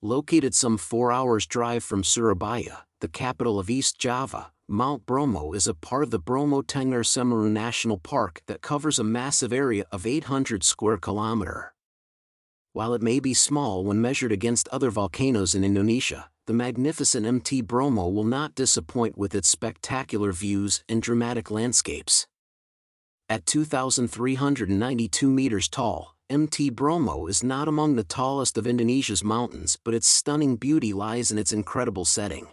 Located some 4 hours' drive from Surabaya, the capital of East Java, Mount Bromo is a part of the Bromo Tengger Semeru National Park that covers a massive area of 800 square kilometers. While it may be small when measured against other volcanoes in Indonesia, the magnificent Mt. Bromo will not disappoint with its spectacular views and dramatic landscapes. At 2,392 meters tall, Mt. Bromo is not among the tallest of Indonesia's mountains, but its stunning beauty lies in its incredible setting.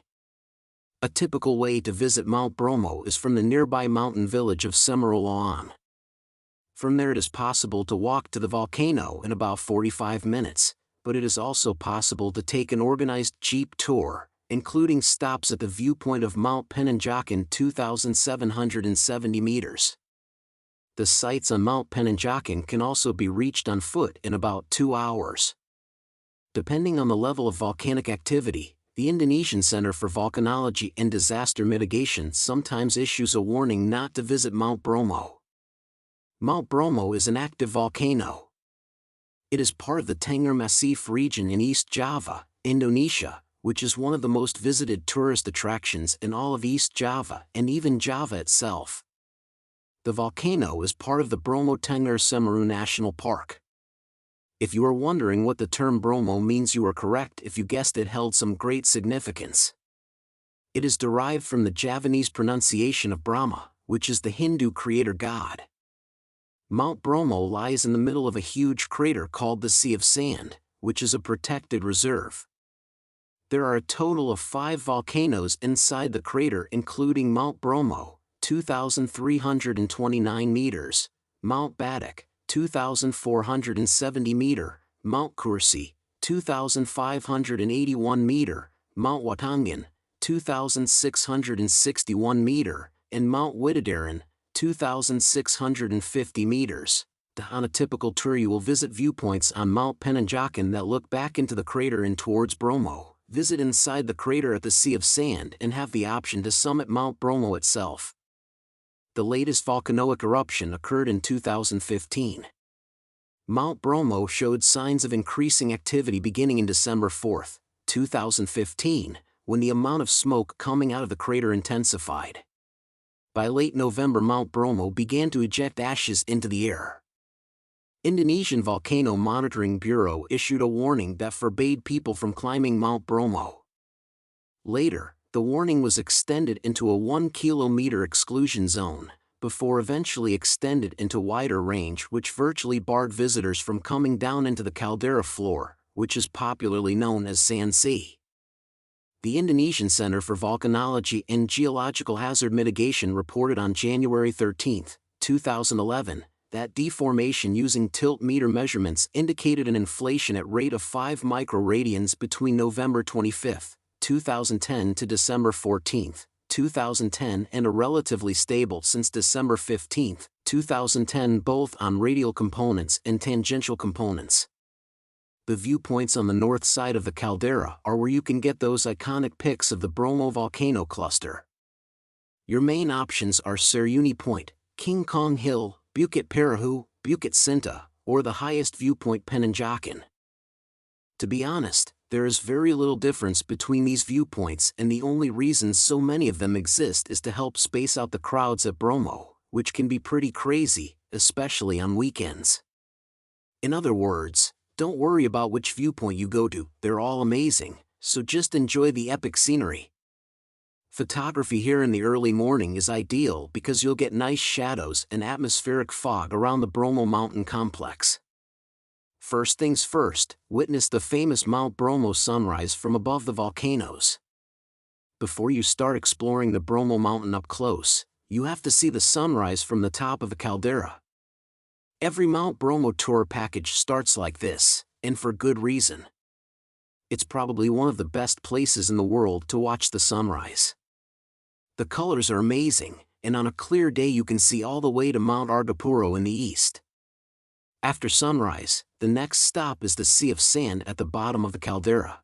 A typical way to visit Mount Bromo is from the nearby mountain village of Semeru. From there it is possible to walk to the volcano in about 45 minutes, but it is also possible to take an organized jeep tour, including stops at the viewpoint of Mount Penanjakan 2,770 meters. The sites on Mount Penanjakan can also be reached on foot in about 2 hours. Depending on the level of volcanic activity, the Indonesian Center for Volcanology and Disaster Mitigation sometimes issues a warning not to visit Mount Bromo. Mount Bromo is an active volcano. It is part of the Tengger Massif region in East Java, Indonesia, which is one of the most visited tourist attractions in all of East Java and even Java itself. The volcano is part of the Bromo Tengger Semeru National Park. If you are wondering what the term Bromo means, you are correct if you guessed it held some great significance. It is derived from the Javanese pronunciation of Brahma, which is the Hindu creator god. Mount Bromo lies in the middle of a huge crater called the Sea of Sand, which is a protected reserve. There are a total of 5 volcanoes inside the crater, including Mount Bromo, 2,329 meters, Mount Badak, 2,470 meter, Mount Kursi, 2,581 meter, Mount Watangan, 2,661 meter, and Mount Widodaren, 2,650 meters. On a typical tour you will visit viewpoints on Mount Penanjakan that look back into the crater and towards Bromo, visit inside the crater at the Sea of Sand, and have the option to summit Mount Bromo itself. The latest volcanic eruption occurred in 2015. Mount Bromo showed signs of increasing activity beginning in December 4, 2015, when the amount of smoke coming out of the crater intensified. By late November, Mount Bromo began to eject ashes into the air. Indonesian Volcano Monitoring Bureau issued a warning that forbade people from climbing Mount Bromo. Later, the warning was extended into a 1-kilometer exclusion zone, before eventually extended into wider range, which virtually barred visitors from coming down into the caldera floor, which is popularly known as Sand Sea. The Indonesian Center for Volcanology and Geological Hazard Mitigation reported on January 13, 2011, that deformation using tilt meter measurements indicated an inflation at rate of 5 microradians between November 25, 2010 to December 14, 2010, and a relatively stable since December 15, 2010, both on radial components and tangential components. The viewpoints on the north side of the caldera are where you can get those iconic pics of the Bromo volcano cluster. Your main options are Seruni Point, King Kong Hill, Bukit Perahu, Bukit Sinta, or the highest viewpoint Penanjakan. To be honest, there is very little difference between these viewpoints, and the only reason so many of them exist is to help space out the crowds at Bromo, which can be pretty crazy, especially on weekends. In other words, don't worry about which viewpoint you go to, they're all amazing, so just enjoy the epic scenery. Photography here in the early morning is ideal because you'll get nice shadows and atmospheric fog around the Bromo mountain complex. First things first, witness the famous Mount Bromo sunrise from above the volcanoes. Before you start exploring the Bromo mountain up close, you have to see the sunrise from the top of the caldera. Every Mount Bromo tour package starts like this, and for good reason. It's probably one of the best places in the world to watch the sunrise. The colors are amazing, and on a clear day you can see all the way to Mount Argopuro in the east. After sunrise, the next stop is the Sea of Sand at the bottom of the caldera.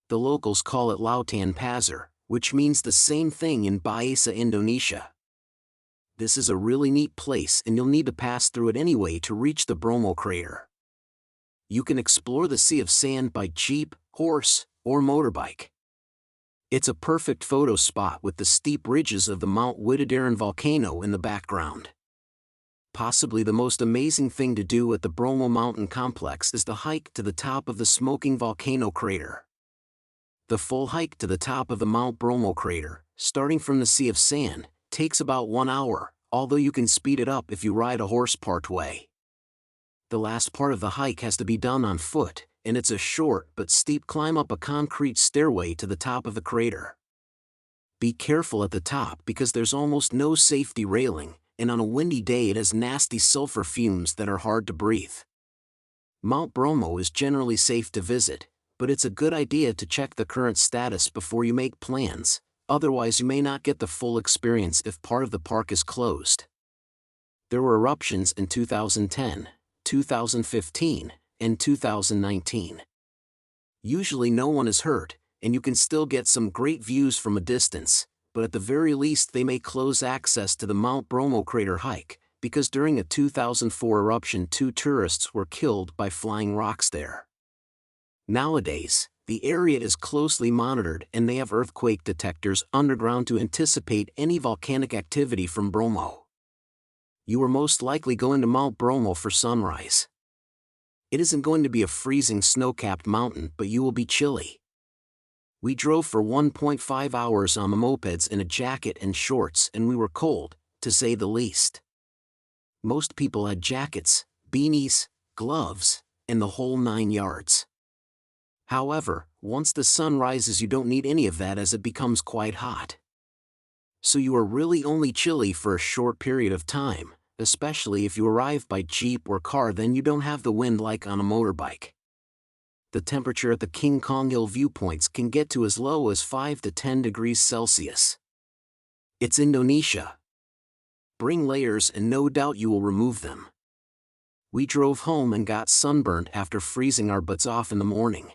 The locals call it Lautan Pasir, which means the same thing in Bahasa Indonesia. This is a really neat place, and you'll need to pass through it anyway to reach the Bromo crater. You can explore the Sea of Sand by jeep, horse, or motorbike. It's a perfect photo spot with the steep ridges of the Mount Widodaren volcano in the background. Possibly the most amazing thing to do at the Bromo mountain complex is the hike to the top of the smoking volcano crater. The full hike to the top of the Mount Bromo crater, starting from the Sea of Sand, takes about 1 hour, although you can speed it up if you ride a horse part way. The last part of the hike has to be done on foot, and it's a short but steep climb up a concrete stairway to the top of the crater. Be careful at the top because there's almost no safety railing, and on a windy day it has nasty sulfur fumes that are hard to breathe. Mount Bromo is generally safe to visit, but it's a good idea to check the current status before you make plans, otherwise you may not get the full experience if part of the park is closed. There were eruptions in 2010, 2015, and 2019. Usually no one is hurt, and you can still get some great views from a distance, but at the very least they may close access to the Mount Bromo crater hike, because during a 2004 eruption 2 tourists were killed by flying rocks there. Nowadays, the area is closely monitored and they have earthquake detectors underground to anticipate any volcanic activity from Bromo. You are most likely going to Mount Bromo for sunrise. It isn't going to be a freezing snow-capped mountain, but you will be chilly. We drove for 1.5 hours on the mopeds in a jacket and shorts and we were cold, to say the least. Most people had jackets, beanies, gloves, and the whole 9 yards. However, once the sun rises you don't need any of that as it becomes quite hot. So you are really only chilly for a short period of time, especially if you arrive by jeep or car, then you don't have the wind like on a motorbike. The temperature at the King Kong Hill viewpoints can get to as low as 5 to 10 degrees Celsius. It's Indonesia. Bring layers and no doubt you will remove them. We drove home and got sunburnt after freezing our butts off in the morning.